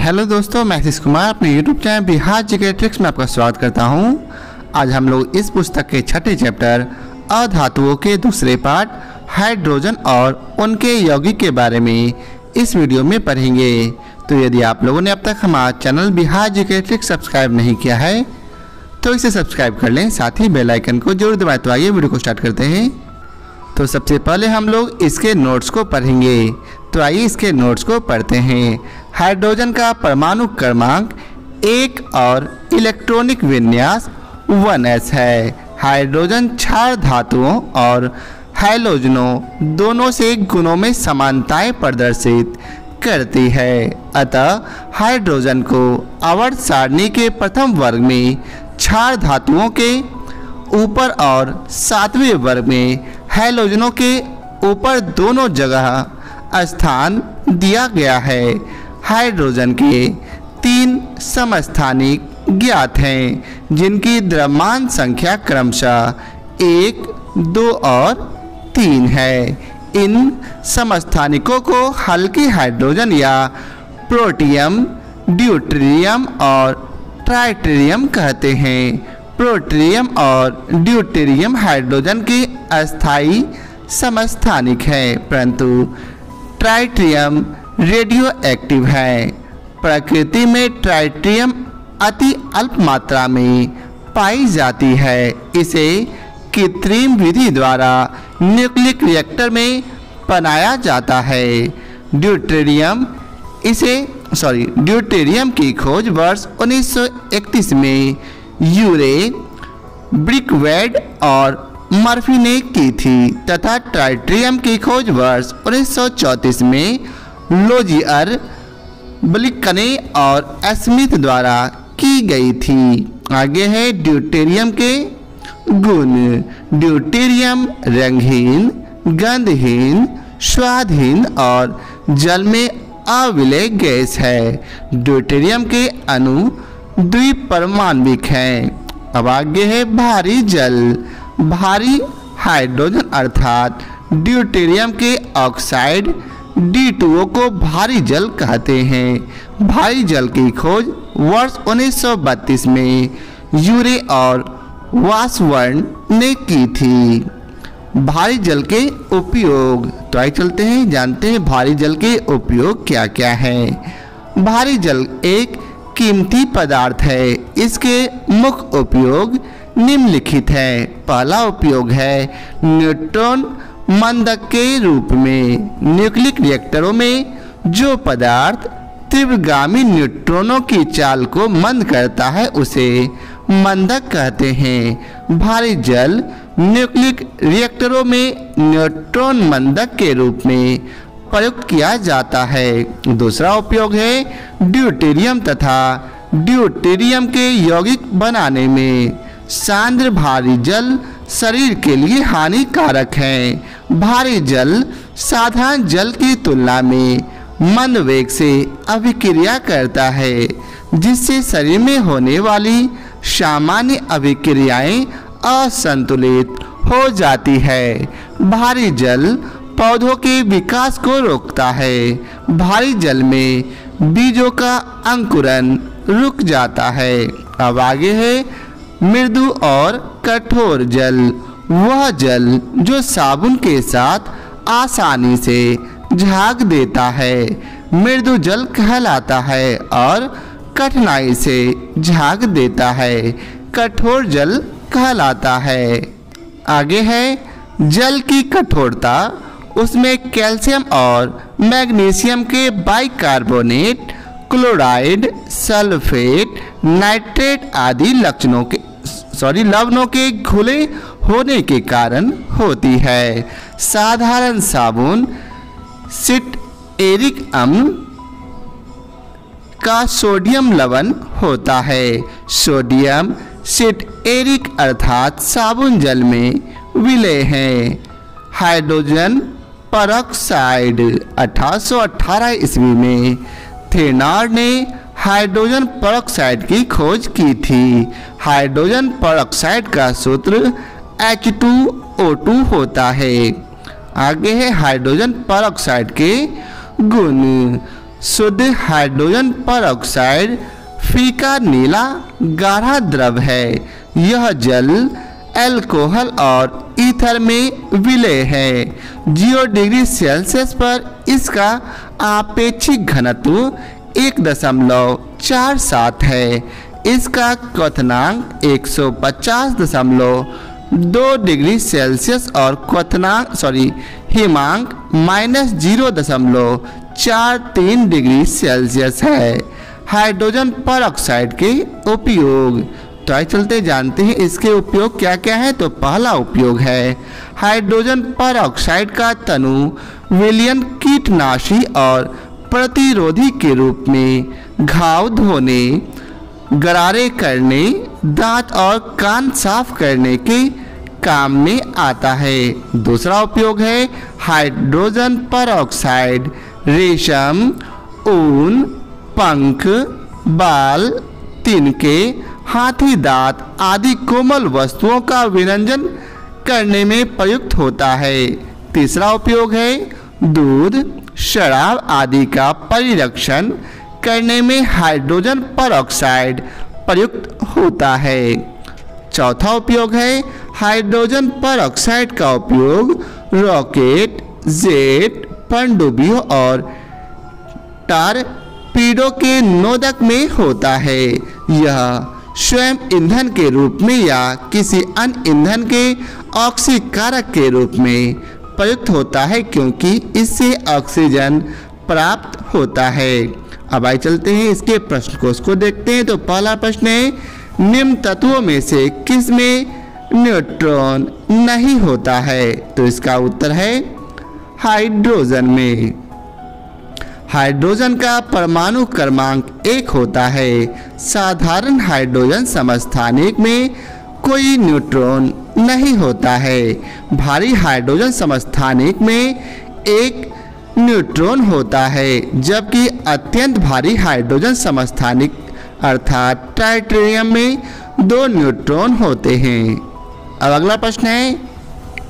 Hello दोस्तों, मैं आशीष कुमार अपने YouTube channel Bihar GK tricks में आपका स्वागत करता हूं। आज हम लोग इस पुस्तक के छठे चैप्टर अधातुओं के दूसरे पार्ट हाइड्रोजन और उनके यौगिक के बारे में इस वीडियो में पढ़ेंगे। तो यदि आप लोगों ने अब तक हमारा channel Bihar GK tricks subscribe नहीं किया है तो इसे सब्सक्राइब कर लें, साथ ही बेल आइकन को जरूर दबाएं। तो आइए वीडियो को स्टार्ट करते हैं। तो सबसे पहले हम लोग इसके नोट्स को पढ़ेंगे। तो आइए इसके नोट्स को पढ़ते हैं। हाइड्रोजन का परमाणु क्रमांक 1 और इलेक्ट्रॉनिक विन्यास 1s है। हाइड्रोजन क्षार धातुओं और हैलोजनों दोनों से गुणों में समानताएं प्रदर्शित करती है। अतः हाइड्रोजन को आवर्त सारणी के प्रथम वर्ग में क्षार धातुओं के ऊपर और 7वें वर्ग में हैलोजनों के ऊपर दोनों जगह स्थान दिया गया है। हाइड्रोजन के 3 समस्थानिक ज्ञात हैं, जिनकी द्रव्यमान संख्या क्रमशः 1, 2 और 3 है। इन समस्थानिकों को हल्की हाइड्रोजन या प्रोटियम, ड्यूटेरियम और ट्राइटेरियम कहते हैं। प्रोटियम और ड्यूटेरियम हाइड्रोजन के अस्थायी समस्थानिक हैं, परंतु ट्राइटेरियम रेडियो एक्टिव है। प्रकृति में ट्राइटेरियम अति अल्प मात्रा में पाई जाती है। इसे कृत्रिम विधि द्वारा न्यूक्लिक रिएक्टर में बनाया जाता है। ड्यूटेरियम की खोज वर्ष 1931 में यूरे, ब्रिकवेड और मर्फी ने की थी तथा ट्राइटेरियम की खोज वर्ष 1934 में लोजियर, ब्लिकने और स्मिथ द्वारा की गई थी। आगे है ड्यूटेरियम के गुण। ड्यूटेरियम रंगहीन, गंधहीन, स्वादहीन और जल में अविलेय गैस है। ड्यूटेरियम के अणु द्विपरमाण्विक हैं। अब आगे है भारी जल। भारी हाइड्रोजन अर्थात ड्यूटेरियम के ऑक्साइड D2O को भारी जल कहते हैं। भारी जल की खोज वर्ष 1932 में यूरे और वासवर्न ने की थी। भारी जल के उपयोग। तो आइए चलते हैं, जानते हैं भारी जल के उपयोग क्या क्या हैं। भारी जल एक कीमती पदार्थ है। इसके मुख्य उपयोग निम्नलिखित है। पहला उपयोग है न्यूट्रॉन मंदक के रूप में। न्यूक्लिक रिएक्टरों में जो पदार्थ तीव्रगामी न्यूट्रॉनों की चाल को मंद करता है उसे मंदक कहते हैं। भारी जल न्यूक्लिक रिएक्टरों में न्यूट्रॉन मंदक के रूप में प्रयुक्त किया जाता है। दूसरा उपयोग है ड्यूटेरियम तथा ड्यूटेरियम के यौगिक बनाने में। सांद्र भारी जल शरीर के लिए हानिकारक है। भारी जल साधारण जल की तुलना में मंद वेग से अभिक्रिया करता है, जिससे शरीर में होने वाली सामान्य अभिक्रियाएं असंतुलित हो जाती है। भारी जल पौधों के विकास को रोकता है। भारी जल में बीजों का अंकुरन रुक जाता है। अब आगे है मृदु और कठोर जल। वह जल जो साबुन के साथ आसानी से झाग देता है मृदु जल कहलाता है और कठिनाई से झाग देता है कठोर जल कहलाता है। आगे है जल की कठोरता। उसमें कैल्शियम और मैग्नीशियम के बाइकार्बोनेट, क्लोराइड, सल्फेट, नाइट्रेट आदि लवणों के घुले होने के कारण होती है। साधारण साबुन सिट्रेटिक अम्ल का सोडियम लवण होता है। सोडियम सिट्रेटिक अर्थात साबुन जल में विलय है। Hydrogen peroxide. 1818 ईस्वी में थेनार्ड ने हाइड्रोजन परऑक्साइड की खोज की थी। हाइड्रोजन परऑक्साइड का सूत्र H2O2 होता है। आगे है हाइड्रोजन परऑक्साइड के गुण। शुद्ध हाइड्रोजन परऑक्साइड फीका नीला गाढ़ा द्रव है। यह जल, अल्कोहल और ईथर में विलय है। 0 डिग्री सेल्सियस पर इसका आपेक्षिक घनत्व 1.47 है। इसका क्वथनांक 150.2 डिग्री सेल्सियस और हिमांक -0.43 डिग्री सेल्सियस है। हाइड्रोजन परऑक्साइड के उपयोग, तो आइए चलते जानते हैं इसके उपयोग क्या क्या है। तो पहला उपयोग है हाइड्रोजन परऑक्साइड का तनु विलयन कीटनाशी और प्रतिरोधी के रूप में घाव धोने, गरारे करने, दांत और कान साफ करने के काम में आता है। दूसरा उपयोग है हाइड्रोजन परऑक्साइड रेशम, ऊन, पंख, बाल, तिनके, हाथी दांत आदि कोमल वस्तुओं का विरंजन करने में प्रयुक्त होता है। तीसरा उपयोग है दूध, शराब आदि का परिरक्षण करने में हाइड्रोजन परऑक्साइड प्रयुक्त होता है। चौथा उपयोग है हाइड्रोजन परऑक्साइड का उपयोग रॉकेट, जेट, पनडुब्बियों और टारपीडो के नोदक में होता है। यह स्वयं ईंधन के रूप में या किसी अन्य ईंधन के ऑक्सीकारक के रूप में प्रयुक्त होता है, क्योंकि इससे ऑक्सीजन प्राप्त होता है। अब आइए चलते हैं इसके प्रश्न को देखते हैं। तो पहला प्रश्न है निम्न तत्वों में से किस में न्यूट्रॉन नहीं होता है? तो इसका उत्तर है हाइड्रोजन में। हाइड्रोजन का परमाणु क्रमांक 1 होता है। साधारण हाइड्रोजन समस्थानिक में कोई न्यूट्रॉन नहीं होता है। भारी हाइड्रोजन समस्थानिक में एक न्यूट्रॉन होता है, जबकि अत्यंत भारी हाइड्रोजन समस्थानिक अर्थात ट्राइटेरियम में 2 न्यूट्रॉन होते हैं। अब अगला प्रश्न है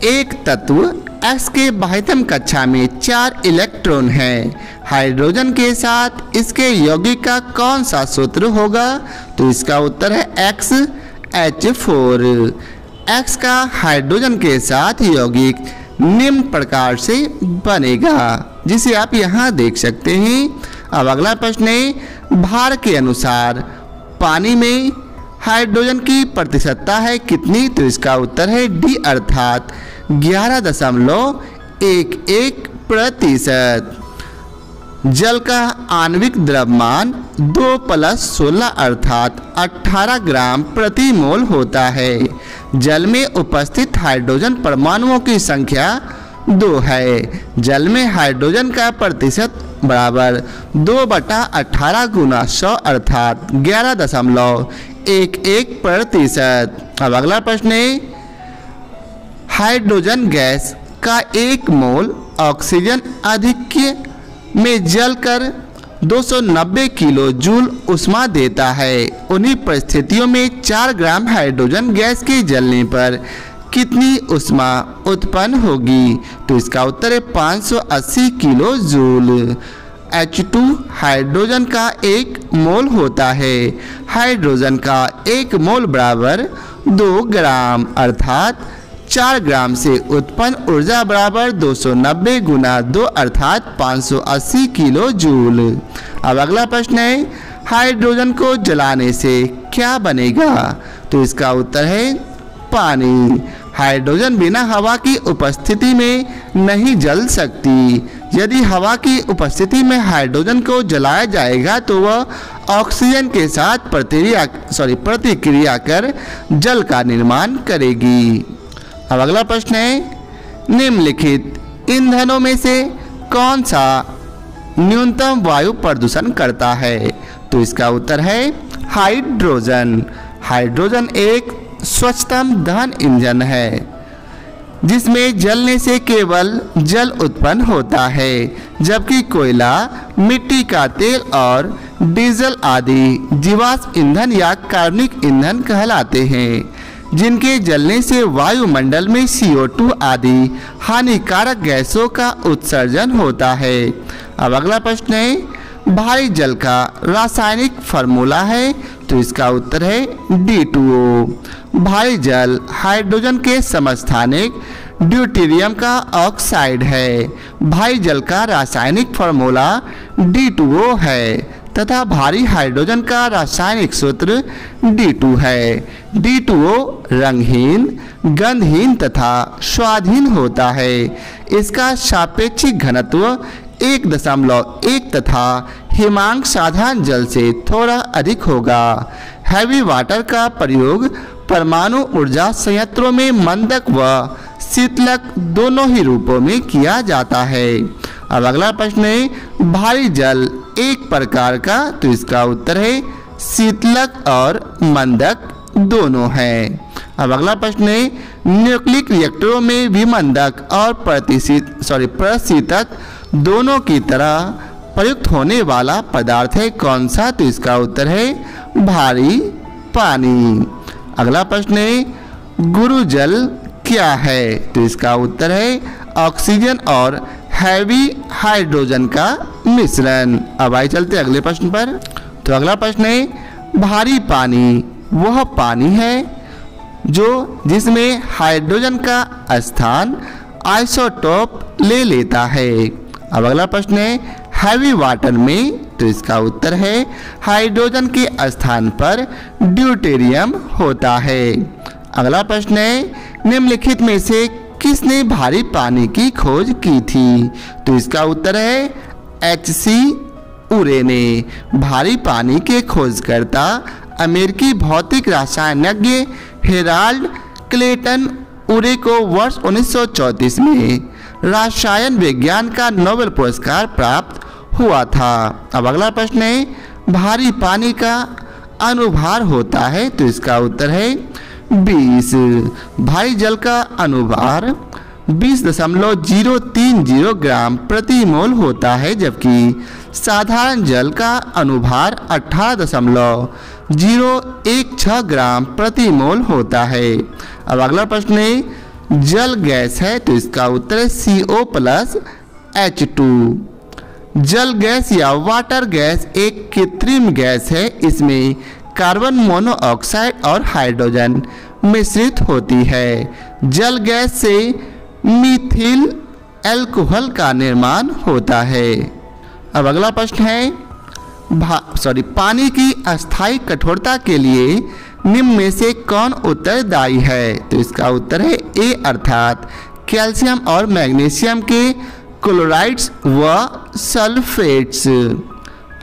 एक तत्व X के बाह्यतम कक्षा में 4 इलेक्ट्रॉन हैं। हाइड्रोजन के साथ इसके यौगिक का कौन सा सूत्र होगा? तो इसका उत्तर है XH4। X का हाइड्रोजन के साथ यौगिक निम्न प्रकार से बनेगा, जिसे आप यहाँ देख सकते हैं। अब अगला प्रश्न है भार के अनुसार पानी में हाइड्रोजन की प्रतिशतता है कितनी? तो इसका उत्तर है D अर्थात 11.11%। जल का आणविक द्रव्यमान 2+16 अर्थात 18 ग्राम प्रति मोल होता है। जल में उपस्थित हाइड्रोजन परमाणुओं की संख्या 2 है। जल में हाइड्रोजन का प्रतिशत बराबर 2/18 गुना 100 अर्थात 11.11%। अब अगला प्रश्न है हाइड्रोजन गैस का 1 मोल ऑक्सीजन आधिक्य में जलकर 290 किलो जूल उष्मा देता है। उन्हीं परिस्थितियों में 4 ग्राम हाइड्रोजन गैस के जलने पर कितनी उष्मा उत्पन्न होगी? तो इसका उत्तर है 580 किलो जूल। H2 हाइड्रोजन का 1 मोल होता है। हाइड्रोजन का 1 मोल बराबर 2 ग्राम अर्थात 4 ग्राम से उत्पन्न ऊर्जा बराबर 290 गुना 2 अर्थात 580 किलो जूल। अब अगला प्रश्न है हाइड्रोजन को जलाने से क्या बनेगा? तो इसका उत्तर है पानी। हाइड्रोजन बिना हवा की उपस्थिति में नहीं जल सकती। यदि हवा की उपस्थिति में हाइड्रोजन को जलाया जाएगा तो वह ऑक्सीजन के साथ प्रतिक्रिया कर जल का निर्माण करेगी। अब अगला प्रश्न है निम्नलिखित ईंधनों में से कौन सा न्यूनतम वायु प्रदूषण करता है? तो इसका उत्तर है हाइड्रोजन। हाइड्रोजन एक स्वच्छतम दहन ईंधन है, जिसमें जलने से केवल जल उत्पन्न होता है, जबकि कोयला, मिट्टी का तेल और डीजल आदि जीवाश्म ईंधन या कार्बनिक ईंधन कहलाते हैं, जिनके जलने से वायुमंडल में CO2 आदि हानिकारक गैसों का उत्सर्जन होता है। अब अगला प्रश्न है भारी जल का रासायनिक फार्मूला है? तो इसका उत्तर है D2O। भारी जल हाइड्रोजन के समस्थानिक ड्यूटेरियम का ऑक्साइड है। भारी जल का रासायनिक फार्मूला D2O है तथा भारी हाइड्रोजन का रासायनिक सूत्र D2 है। D2O रंगहीन, गंधहीन तथा स्वादहीन होता है। इसका सापेक्षिक घनत्व 1.1 तथा हिमांक साधारण जल से थोड़ा अधिक होगा। हैवी वाटर का प्रयोग परमाणु ऊर्जा संयंत्रों में मंदक व शीतलक दोनों ही रूपों में किया जाता है। अब अगला प्रश्न है, भारी जल एक प्रकार का? तो इसका उत्तर है शीतलक और मंदक दोनों है। अब अगला प्रश्न है, न्यूक्लिक रिएक्टरों में विमंदक और प्रशीतक दोनों की तरह प्रयुक्त होने वाला पदार्थ है कौन सा? तो इसका उत्तर है भारी पानी। अगला प्रश्न है, गुरु जल क्या है? तो इसका उत्तर है ऑक्सीजन और हैवी हाइड्रोजन का मिश्रण। अब आइए चलते अगले प्रश्न पर। तो अगला प्रश्न है, भारी पानी वह पानी है जिसमें हाइड्रोजन का स्थान आइसोटोप ले लेता है। अब अगला प्रश्न है, हैवी वाटर में? तो इसका उत्तर है हाइड्रोजन के स्थान पर ड्यूटेरियम होता है। अगला प्रश्न है, निम्नलिखित में से किसने भारी पानी की खोज की थी? तो इसका उत्तर है H.C. उरे ने। भारी पानी के खोजकर्ता अमेरिकी भौतिक रसायनज्ञ हेराल्ड क्लेटन उरे को वर्ष 1934 में रसायन विज्ञान का नोबेल पुरस्कार प्राप्त हुआ था। अब अगला प्रश्न है, भारी पानी का अनुभार होता है? तो इसका उत्तर है 20। भारी जल का अनुभार 20.030 ग्राम प्रति मोल होता है, जबकि साधारण जल का अनुभार 18.016 ग्राम प्रति मोल होता है। अब अगला प्रश्न है, जल गैस है? तो इसका उत्तर है CO+H2। जल गैस या वाटर गैस एक कृत्रिम गैस है। इसमें कार्बन मोनोऑक्साइड और हाइड्रोजन मिश्रित होती है। जल गैस से मीथिल अल्कोहल का निर्माण होता है। अब अगला प्रश्न है, पानी की अस्थायी कठोरता के लिए निम्न में से कौन उत्तरदायी है? तो इसका उत्तर है A अर्थात कैल्शियम और मैग्नीशियम के क्लोराइड्स व सल्फेट्स।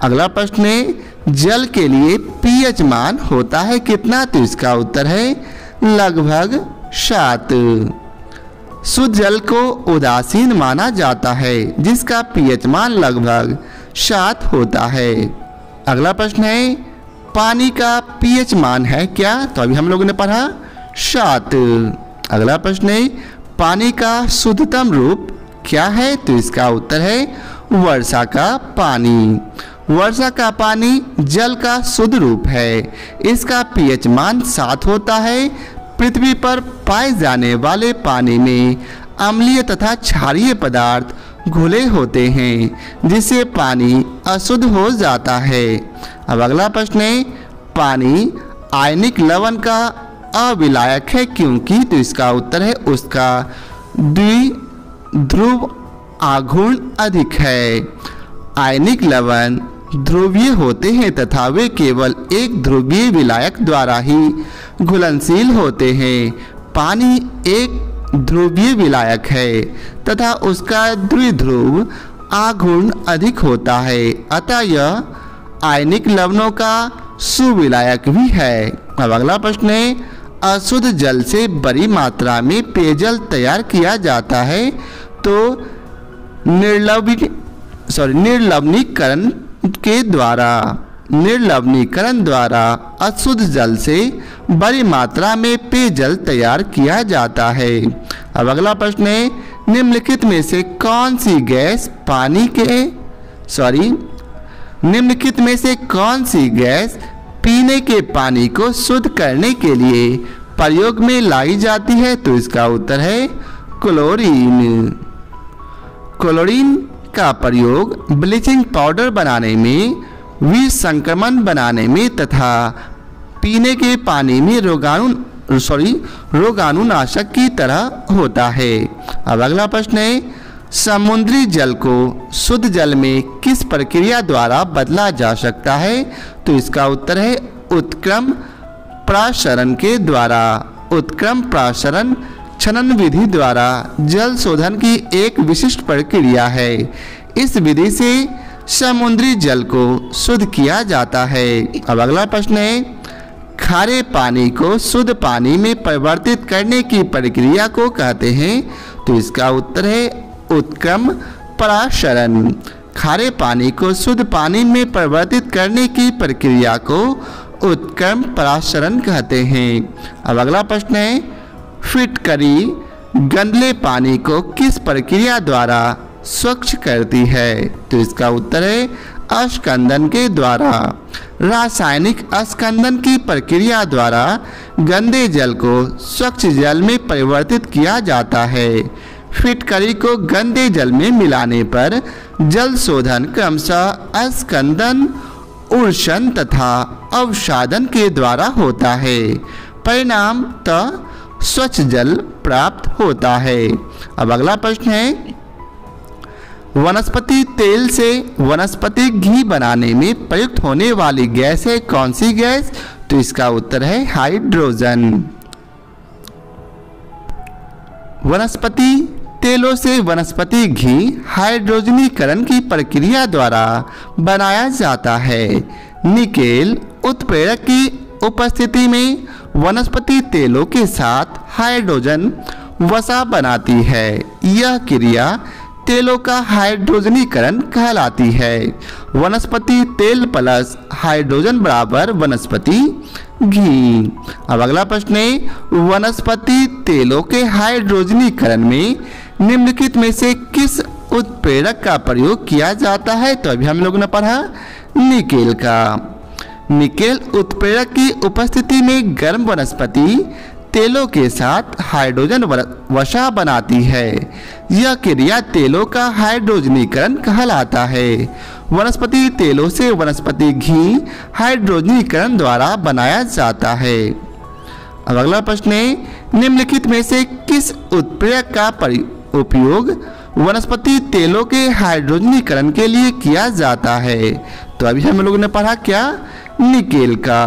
अगला प्रश्न है, जल के लिए pH मान होता है कितना? तो इसका उत्तर है लगभग 7। शुद्ध जल को उदासीन माना जाता है जिसका pH मान लगभग 7 होता है। अगला प्रश्न है, पानी का pH मान है क्या? तो अभी हम लोगों ने पढ़ा 7। अगला प्रश्न है, पानी का शुद्धतम रूप क्या है? तो इसका उत्तर है वर्षा का पानी। वर्षा का पानी जल का शुद्ध रूप है। इसका pH मान 7 होता है। पृथ्वी पर पाए जाने वाले पानी में अम्लीय तथा क्षारीय पदार्थ घुले होते हैं जिससे पानी अशुद्ध हो जाता है। अब अगला प्रश्न है, पानी आयनिक लवण का अविलायक है क्योंकि? तो इसका उत्तर है उसका द्विध्रुव आघूर्ण अधिक है। आयनिक लवण ध्रुवीय होते हैं तथा वे केवल एक ध्रुवीय विलायक द्वारा ही घुलनशील होते हैं। पानी एक ध्रुवीय विलायक है तथा उसका द्विध्रुव आघूर्ण अधिक होता है, अतः यह आयनिक लवणों का सुविलायक भी है। अब अगला प्रश्न है, अशुद्ध जल से बड़ी मात्रा में पेयजल तैयार किया जाता है तो निर्लवणीकरण द्वारा अशुद्ध जल से बड़ी मात्रा में पेयजल तैयार किया जाता है। अब अगला प्रश्न है, निम्नलिखित में से कौन सी गैस पीने के पानी को शुद्ध करने के लिए प्रयोग में लाई जाती है? तो इसका उत्तर है क्लोरीन। क्लोरीन का प्रयोग ब्लीचिंग पाउडर बनाने में, विष संक्रमण बनाने में तथा पीने के पानी में रोगाणुनाशक की तरह होता है। अब अगला प्रश्न है, समुद्री जल को शुद्ध जल में किस प्रक्रिया द्वारा बदला जा सकता है? तो इसका उत्तर है उत्क्रम प्राशरण के द्वारा। उत्क्रम प्राशरण छनन विधि द्वारा जल शोधन की एक विशिष्ट प्रक्रिया है। इस विधि से समुद्री जल को शुद्ध किया जाता है। अब अगला प्रश्न है, खारे पानी को शुद्ध पानी में परिवर्तित करने की प्रक्रिया को कहते हैं? तो इसका उत्तर है उत्क्रम प्राशरण। खारे पानी को शुद्ध पानी में परिवर्तित करने की प्रक्रिया को उत्क्रम प्राशरण कहते हैं। अब अगला प्रश्न है, फिटकरी गंदले पानी को किस प्रक्रिया द्वारा स्वच्छ करती है? तो इसका उत्तर है अस्कंदन के द्वारा। रासायनिक अस्कंदन की प्रक्रिया द्वारा गंदे जल को स्वच्छ जल में परिवर्तित किया जाता है। फिटकरी को गंदे जल में मिलाने पर जल शोधन क्रमशः अस्कंदन, उर्षण तथा अवसादन के द्वारा होता है। परिणामतः स्वच्छ जल प्राप्त होता है। अब अगला प्रश्न है, वनस्पति तेल से वनस्पति घी बनाने में प्रयुक्त होने वाली गैस है कौन सी गैस? तो इसका उत्तर है हाइड्रोजन। वनस्पति तेलों से वनस्पति घी हाइड्रोजनीकरण की प्रक्रिया द्वारा बनाया जाता है। निकेल उत्प्रेरक की उपस्थिति में वनस्पति तेलों के साथ हाइड्रोजन वसा बनाती है। यह क्रिया तेलों का हाइड्रोजनीकरण कहलाती है। वनस्पति तेल प्लस हाइड्रोजन बराबर वनस्पति घी। अब अगला प्रश्न है, वनस्पति तेलों के हाइड्रोजनीकरण में निम्नलिखित में से किस उत्प्रेरक का प्रयोग किया जाता है? तो अभी हम लोगों ने पढ़ा निकेल का। निकेल उत्प्रेरक की उपस्थिति में गर्म वनस्पति तेलों के साथ हाइड्रोजन वसा बनाती है। यह क्रिया तेलों का हाइड्रोजनीकरण कहलाता है। वनस्पति तेलों से वनस्पति घी हाइड्रोजनीकरण द्वारा बनाया जाता है। अब अगला प्रश्न है, निम्नलिखित में से किस उत्प्रेरक का उपयोग वनस्पति तेलों के हाइड्रोजनीकरण के लिए किया जाता है? तो अभी हम लोगों ने पढ़ा क्या? निकेल का।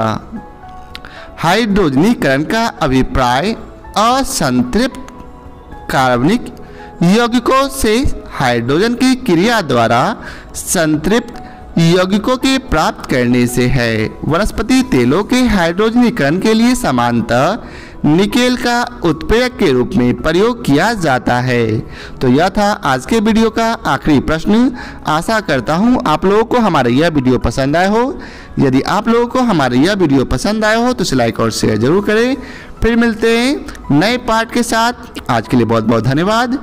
हाइड्रोजनीकरण का अभिप्राय असंतृप्त कार्बनिक यौगिकों से हाइड्रोजन की क्रिया द्वारा संतृप्त यौगिकों के प्राप्त करने से है। वनस्पति तेलों के हाइड्रोजनीकरण के लिए सामान्यतः निकेल का उत्प्रेरक के रूप में प्रयोग किया जाता है। तो यह था आज के वीडियो का आखिरी प्रश्न। आशा करता हूँ आप लोगों को हमारा यह वीडियो पसंद आया हो। यदि आप लोगों को हमारा यह वीडियो पसंद आया हो तो इसे लाइक और शेयर जरूर करें। फिर मिलते हैं नए पार्ट के साथ। आज के लिए बहुत बहुत धन्यवाद।